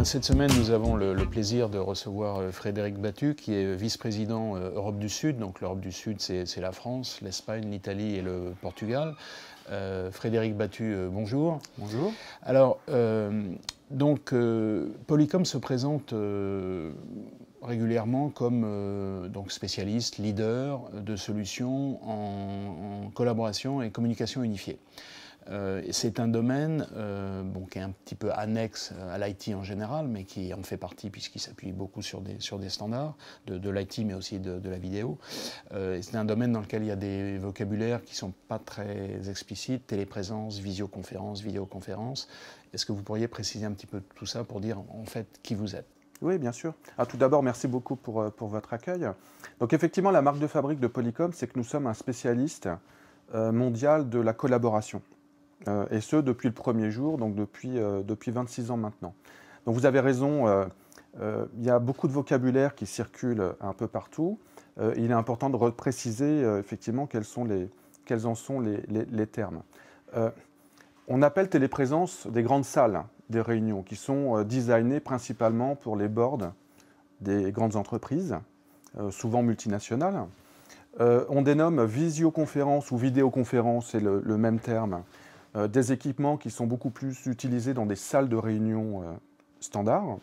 Cette semaine, nous avons le plaisir de recevoir Frédéric Battu, qui est vice-président Europe du Sud. Donc l'Europe du Sud, c'est la France, l'Espagne, l'Italie et le Portugal. Frédéric Battu, bonjour. Bonjour. Alors, Polycom se présente régulièrement comme donc spécialiste, leader de solutions en collaboration et communication unifiée. C'est un domaine qui est un petit peu annexe à l'IT en général, mais qui en fait partie puisqu'il s'appuie beaucoup sur des standards de l'IT, mais aussi de la vidéo. C'est un domaine dans lequel il y a des vocabulaires qui ne sont pas très explicites, téléprésence, visioconférence, vidéoconférence. Est-ce que vous pourriez préciser un petit peu tout ça pour dire en fait qui vous êtes ? Oui, bien sûr. Tout d'abord, merci beaucoup pour votre accueil. Donc effectivement, la marque de fabrique de Polycom, c'est que nous sommes un spécialiste mondial de la collaboration. Et ce, depuis le premier jour, donc depuis 26 ans maintenant. Donc vous avez raison, il y a beaucoup de vocabulaire qui circule un peu partout. Il est important de repréciser effectivement quels en sont les termes. On appelle téléprésence des grandes salles des réunions qui sont designées principalement pour les boards des grandes entreprises, souvent multinationales. On dénomme visioconférence ou vidéoconférence, c'est le même terme, des équipements qui sont beaucoup plus utilisés dans des salles de réunion standards.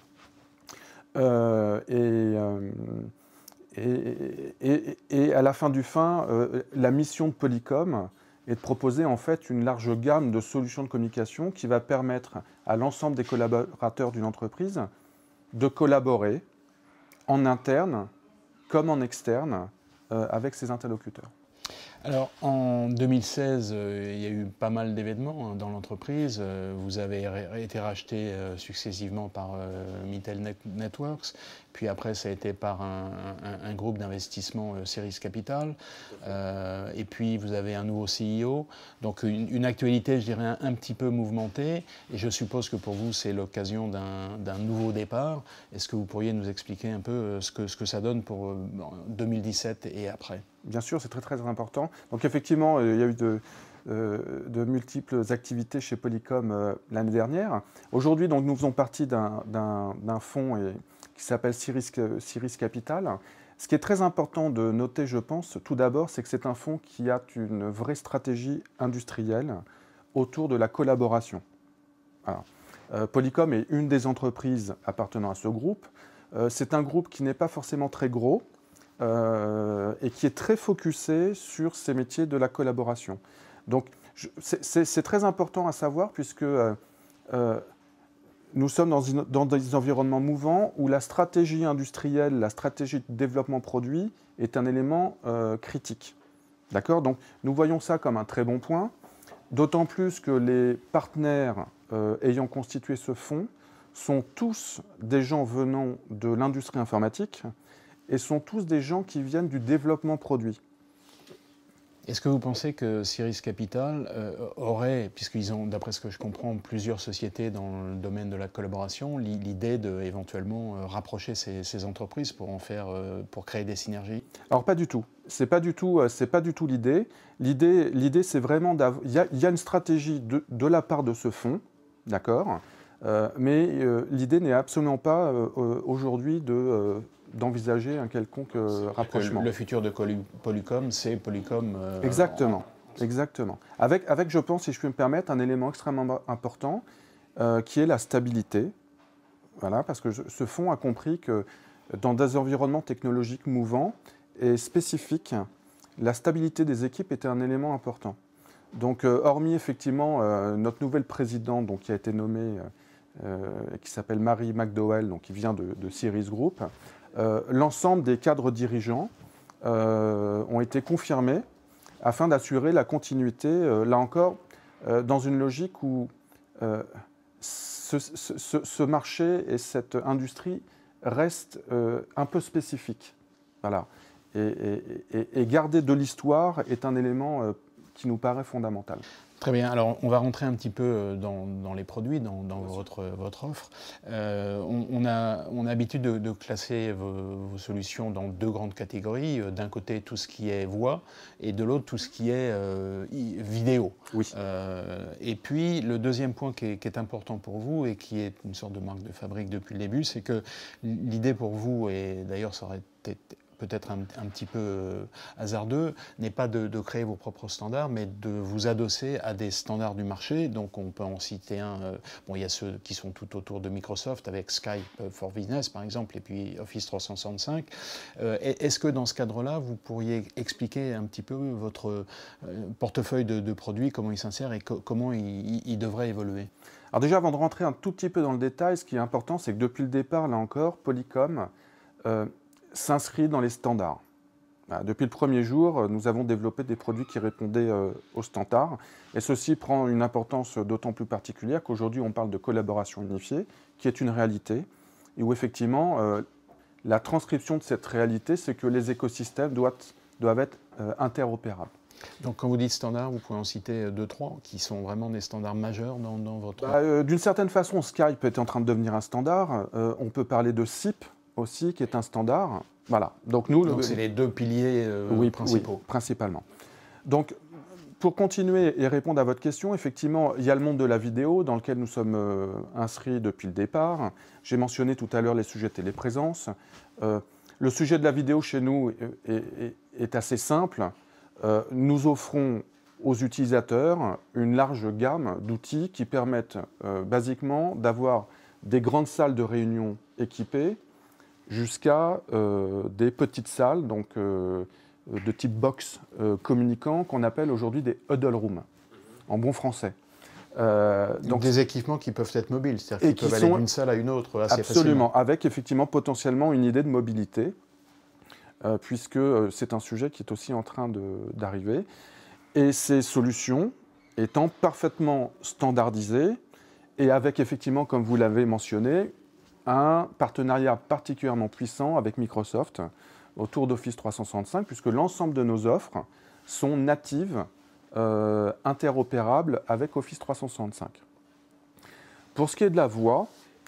Et à la fin du la mission de Polycom est de proposer en fait une large gamme de solutions de communication qui va permettre à l'ensemble des collaborateurs d'une entreprise de collaborer en interne comme en externe avec ses interlocuteurs. Alors, en 2016, il y a eu pas mal d'événements dans l'entreprise. Vous avez été racheté successivement par Mitel Networks, puis après ça a été par un groupe d'investissement Ceres Capital, et puis vous avez un nouveau CEO. Donc une actualité, je dirais, un petit peu mouvementée, et je suppose que pour vous c'est l'occasion d'un nouveau départ. Est-ce que vous pourriez nous expliquer un peu ce que ça donne pour 2017 et après ? Bien sûr, c'est très très important. Donc effectivement, il y a eu de multiples activités chez Polycom l'année dernière. Aujourd'hui, donc, nous faisons partie d'un fonds qui s'appelle Ceres Capital. Ce qui est très important de noter, je pense, tout d'abord, c'est que c'est un fonds qui a une vraie stratégie industrielle autour de la collaboration. Alors, Polycom est une des entreprises appartenant à ce groupe. C'est un groupe qui n'est pas forcément très gros, et qui est très focusé sur ces métiers de la collaboration. Donc, c'est très important à savoir puisque nous sommes dans des environnements mouvants où la stratégie industrielle, la stratégie de développement produit est un élément critique. D'accord ? Donc, nous voyons ça comme un très bon point, d'autant plus que les partenaires ayant constitué ce fonds sont tous des gens venant de l'industrie informatique, et sont tous des gens qui viennent du développement produit. Est-ce que vous pensez que Ceres Capital aurait, puisqu'ils ont, d'après ce que je comprends, plusieurs sociétés dans le domaine de la collaboration, l'idée d'éventuellement rapprocher ces entreprises pour en faire, pour créer des synergies ? Alors pas du tout. C'est pas du tout l'idée. L'idée, c'est vraiment d'avoir. Il y a une stratégie de la part de ce fonds, d'accord. Mais l'idée n'est absolument pas aujourd'hui d'envisager un quelconque rapprochement. Le futur de Polycom, c'est Polycom... Exactement. Avec, je pense, si je puis me permettre, un élément extrêmement important qui est la stabilité. Voilà, parce que ce fonds a compris que dans des environnements technologiques mouvants et spécifiques, la stabilité des équipes était un élément important. Donc, hormis effectivement notre nouvelle présidente, donc, qui a été nommée, qui s'appelle Marie McDowell, donc, qui vient de Ceres Group, l'ensemble des cadres dirigeants ont été confirmés afin d'assurer la continuité, là encore, dans une logique où ce marché et cette industrie restent un peu spécifiques. Voilà. Et garder de l'histoire est un élément qui nous paraît fondamental. Très bien. Alors, on va rentrer un petit peu dans les produits, dans votre offre. On a l'habitude de classer vos solutions dans deux grandes catégories. D'un côté, tout ce qui est voix, et de l'autre, tout ce qui est vidéo. Oui. Et puis, le deuxième point qui est important pour vous, et qui est une sorte de marque de fabrique depuis le début, c'est que l'idée pour vous, et d'ailleurs ça aurait été peut-être un petit peu hasardeux, n'est pas de créer vos propres standards, mais de vous adosser à des standards du marché. Donc on peut en citer un, bon, il y a ceux qui sont tout autour de Microsoft, avec Skype for Business par exemple, et puis Office 365. Est-ce que dans ce cadre-là, vous pourriez expliquer un petit peu votre portefeuille de produits, comment il s'insère et comment il devrait évoluer? Alors déjà, avant de rentrer un tout petit peu dans le détail, ce qui est important, c'est que depuis le départ, là encore, Polycom s'inscrit dans les standards. Voilà, depuis le premier jour, nous avons développé des produits qui répondaient aux standards. Et ceci prend une importance d'autant plus particulière qu'aujourd'hui, on parle de collaboration unifiée, qui est une réalité, et où effectivement, la transcription de cette réalité, c'est que les écosystèmes doivent être interopérables. Donc quand vous dites standards, vous pouvez en citer deux, trois, qui sont vraiment des standards majeurs dans votre... D'une certaine façon, Skype est en train de devenir un standard. On peut parler de SIP aussi, qui est un standard. Voilà. Donc c'est les deux piliers principaux. Oui, principalement. Donc, pour continuer et répondre à votre question, effectivement, il y a le monde de la vidéo dans lequel nous sommes inscrits depuis le départ. J'ai mentionné tout à l'heure les sujets téléprésence. Le sujet de la vidéo chez nous est assez simple. Nous offrons aux utilisateurs une large gamme d'outils qui permettent basiquement d'avoir des grandes salles de réunion équipées jusqu'à des petites salles, donc de type box communicant, qu'on appelle aujourd'hui des huddle rooms, en bon français. Donc des équipements qui peuvent être mobiles, c'est-à-dire qu'ils peuvent aller d'une salle à une autre assez facilement. Absolument, avec effectivement potentiellement une idée de mobilité, puisque c'est un sujet qui est aussi en train d'arriver. Et ces solutions étant parfaitement standardisées et avec effectivement, comme vous l'avez mentionné, un partenariat particulièrement puissant avec Microsoft autour d'Office 365, puisque l'ensemble de nos offres sont natives, interopérables avec Office 365. Pour ce qui est de la voix,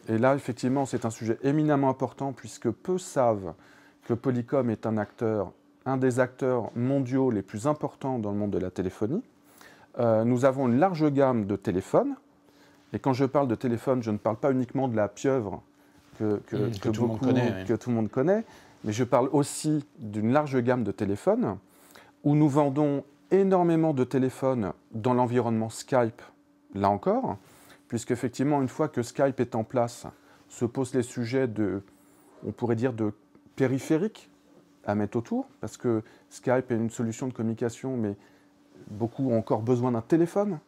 et là effectivement c'est un sujet éminemment important, puisque peu savent que Polycom est un des acteurs mondiaux les plus importants dans le monde de la téléphonie. Nous avons une large gamme de téléphones, et quand je parle de téléphone, je ne parle pas uniquement de la pieuvre que tout le monde connaît, mais je parle aussi d'une large gamme de téléphones où nous vendons énormément de téléphones dans l'environnement Skype, là encore, puisqu'effectivement, une fois que Skype est en place, se posent les sujets on pourrait dire, de périphériques à mettre autour, parce que Skype est une solution de communication, mais beaucoup ont encore besoin d'un téléphone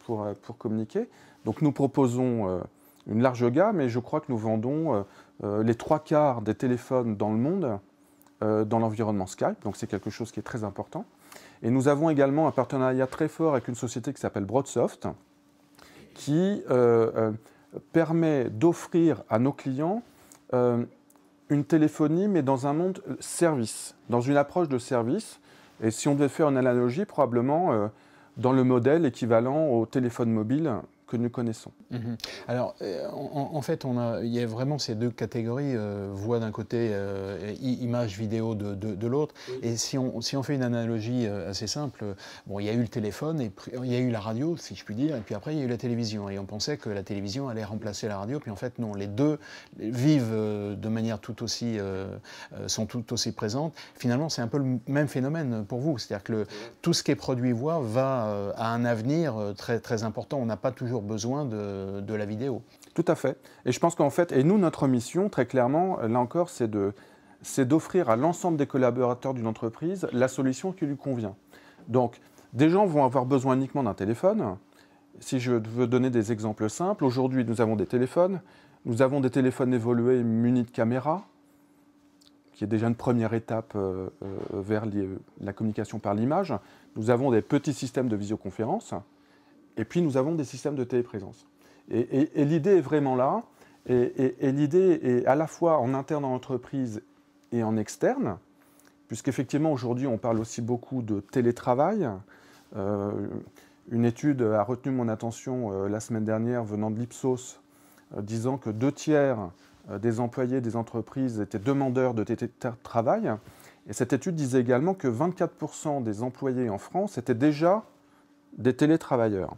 pour communiquer. Donc nous proposons une large gamme, et je crois que nous vendons les 3/4 des téléphones dans le monde dans l'environnement Skype, donc c'est quelque chose qui est très important. Et nous avons également un partenariat très fort avec une société qui s'appelle Broadsoft, qui permet d'offrir à nos clients une téléphonie, mais dans un monde service, dans une approche de service. Et si on devait faire une analogie, probablement dans le modèle équivalent au téléphone mobile que nous connaissons. Alors, en fait, il y a vraiment ces deux catégories, voix d'un côté, image, vidéo de l'autre. Oui. Et si on fait une analogie assez simple, bon, il y a eu le téléphone, et il y a eu la radio, si je puis dire, et puis après, il y a eu la télévision. Et on pensait que la télévision allait remplacer la radio, puis en fait, non, les deux vivent de manière sont tout aussi présentes. Finalement, c'est un peu le même phénomène pour vous. C'est-à-dire que tout ce qui est produit voix va à un avenir très, très important. On n'a pas toujours besoin de la vidéo. Tout à fait. Et je pense qu'en fait, et nous, notre mission, très clairement, là encore, c'est d'offrir à l'ensemble des collaborateurs d'une entreprise la solution qui lui convient. Donc, des gens vont avoir besoin uniquement d'un téléphone. Si je veux donner des exemples simples, aujourd'hui, nous avons des téléphones évolués munis de caméras, qui est déjà une première étape vers la communication par l'image. Nous avons des petits systèmes de visioconférence, et puis nous avons des systèmes de téléprésence. Et l'idée est vraiment là, et l'idée est à la fois en interne dans l'entreprise et en externe, puisqu'effectivement aujourd'hui on parle aussi beaucoup de télétravail. Une étude a retenu mon attention la semaine dernière venant de l'Ipsos, disant que 2/3 des employés des entreprises étaient demandeurs de télétravail. Et cette étude disait également que 24% des employés en France étaient déjà des télétravailleurs.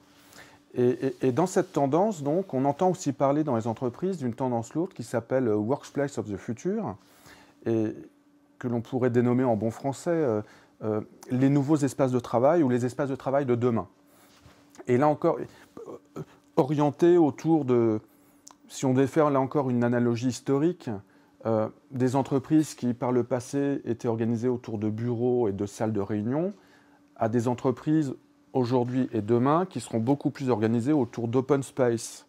Et dans cette tendance, donc, on entend aussi parler dans les entreprises d'une tendance lourde qui s'appelle Workplace of the Future, et que l'on pourrait dénommer en bon français les nouveaux espaces de travail ou les espaces de travail de demain. Et là encore, orienté autour de, si on devait faire là encore une analogie historique, des entreprises qui par le passé étaient organisées autour de bureaux et de salles de réunion, à des entreprises aujourd'hui et demain qui seront beaucoup plus organisées autour d'open space,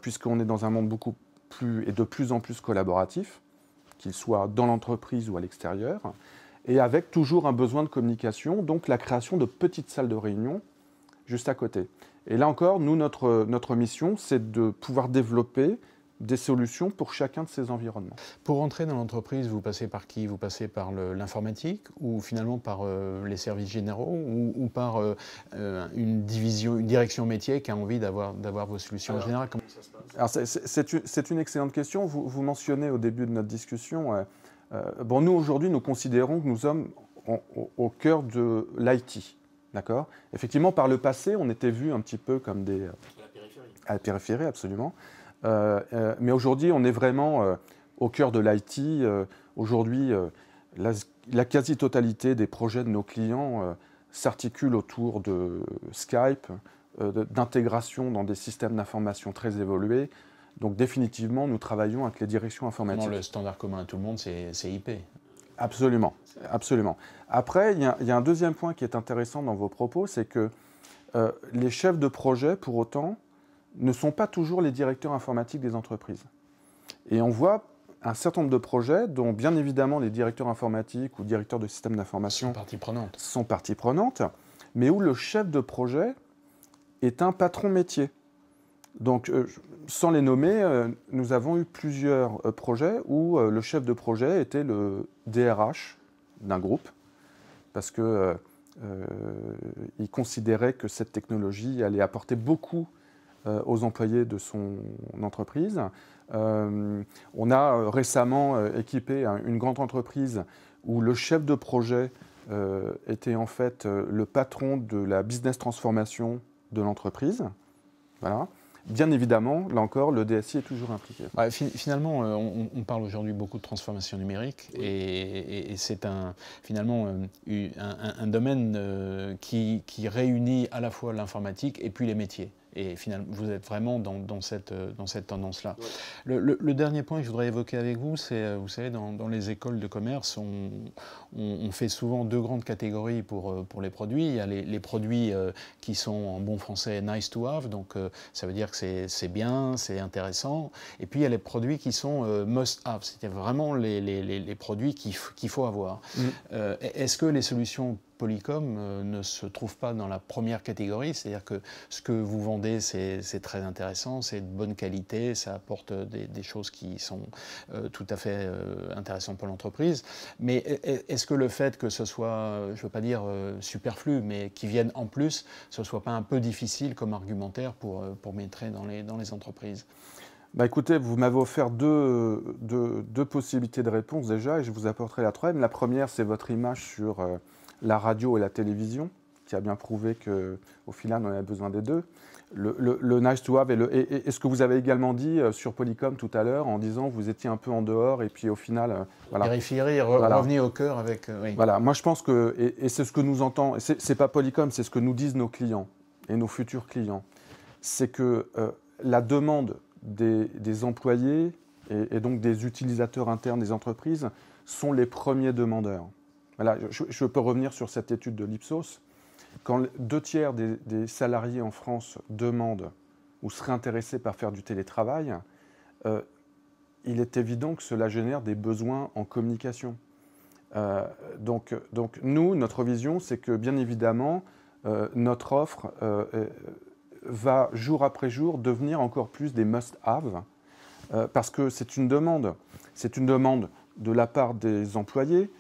puisqu'on est dans un monde beaucoup plus et de plus en plus collaboratif, qu'il soit dans l'entreprise ou à l'extérieur, et avec toujours un besoin de communication, donc la création de petites salles de réunion juste à côté. Et là encore, nous, notre mission, c'est de pouvoir développer des solutions pour chacun de ces environnements. Pour entrer dans l'entreprise, vous passez par qui? Vous passez par l'informatique ou finalement par les services généraux ou par une direction métier qui a envie d'avoir vos solutions générales? Comment ça se passe? C'est une excellente question. Vous mentionnez au début de notre discussion, bon, nous aujourd'hui, nous considérons que nous sommes au cœur de l'IT. D'accord? Effectivement, par le passé, on était vus un petit peu comme des... à la périphérie, absolument. Mais aujourd'hui, on est vraiment au cœur de l'IT. Aujourd'hui, la quasi-totalité des projets de nos clients s'articule autour de Skype, d'intégration dans des systèmes d'information très évolués. Donc définitivement, nous travaillons avec les directions informatiques. Le standard commun à tout le monde, c'est IP. Absolument, absolument. Après, il y a un deuxième point qui est intéressant dans vos propos, c'est que les chefs de projet, pour autant, ne sont pas toujours les directeurs informatiques des entreprises. Et on voit un certain nombre de projets dont, bien évidemment, les directeurs informatiques ou directeurs de systèmes d'information sont partie prenante, mais où le chef de projet est un patron métier. Donc, sans les nommer, nous avons eu plusieurs projets où le chef de projet était le DRH d'un groupe, parce qu'il considérait que cette technologie allait apporter beaucoup aux employés de son entreprise. On a récemment équipé une grande entreprise où le chef de projet était en fait le patron de la business transformation de l'entreprise. Voilà. Bien évidemment, là encore, le DSI est toujours impliqué. Ouais, finalement, on parle aujourd'hui beaucoup de transformation numérique et c'est finalement un domaine qui réunit à la fois l'informatique et puis les métiers. Et finalement, vous êtes vraiment dans cette tendance-là. Ouais. Le dernier point que je voudrais évoquer avec vous, c'est, vous savez, dans les écoles de commerce, on fait souvent deux grandes catégories pour les produits. Il y a les produits qui sont en bon français nice to have, donc ça veut dire que c'est bien, c'est intéressant. Et puis il y a les produits qui sont must have, c'est vraiment les produits qu'il faut avoir. Est-ce que les solutions Polycom ne se trouve pas dans la première catégorie, c'est-à-dire que ce que vous vendez, c'est très intéressant, c'est de bonne qualité, ça apporte des choses qui sont tout à fait intéressantes pour l'entreprise. Mais est-ce que le fait que ce soit, je ne veux pas dire superflu, mais qui vienne en plus, ce ne soit pas un peu difficile comme argumentaire pour mettre dans les entreprises? Bah écoutez, vous m'avez offert deux possibilités de réponse déjà, et je vous apporterai la troisième. La première, c'est votre image sur la radio et la télévision, qui a bien prouvé qu'au final, on avait besoin des deux. Le nice to have et ce que vous avez également dit sur Polycom tout à l'heure, en disant que vous étiez un peu en dehors, et puis au final... voilà. Périphérie, revenir au cœur avec... oui. Voilà, moi je pense que, et c'est ce que nous entendons, c'est pas Polycom, c'est ce que nous disent nos clients et nos futurs clients, c'est que la demande des employés et donc des utilisateurs internes des entreprises sont les premiers demandeurs. Voilà, je peux revenir sur cette étude de l'Ipsos. Quand 2/3 des salariés en France demandent ou seraient intéressés par faire du télétravail, il est évident que cela génère des besoins en communication. Donc nous, notre vision, c'est que bien évidemment, notre offre va jour après jour devenir encore plus des must-have, parce que c'est une demande de la part des employés,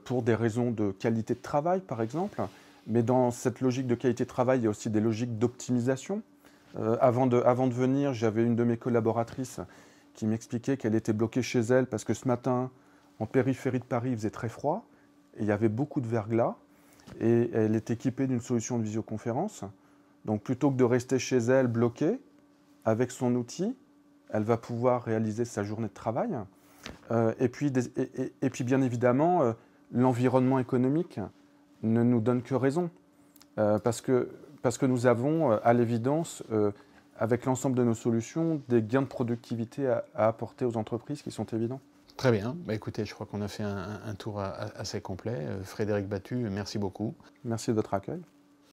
pour des raisons de qualité de travail, par exemple, Mais dans cette logique de qualité de travail, il y a aussi des logiques d'optimisation. Avant de venir, j'avais une de mes collaboratrices qui m'expliquait qu'elle était bloquée chez elle parce que ce matin, en périphérie de Paris, il faisait très froid et il y avait beaucoup de verglas. Et elle est équipée d'une solution de visioconférence. Donc plutôt que de rester chez elle bloquée, avec son outil, elle va pouvoir réaliser sa journée de travail. Et puis bien évidemment, l'environnement économique ne nous donne que raison. Parce que nous avons, à l'évidence, avec l'ensemble de nos solutions, des gains de productivité à apporter aux entreprises qui sont évidents. Très bien. Bah, écoutez, je crois qu'on a fait un tour assez complet. Frédéric Battu, merci beaucoup. Merci de votre accueil.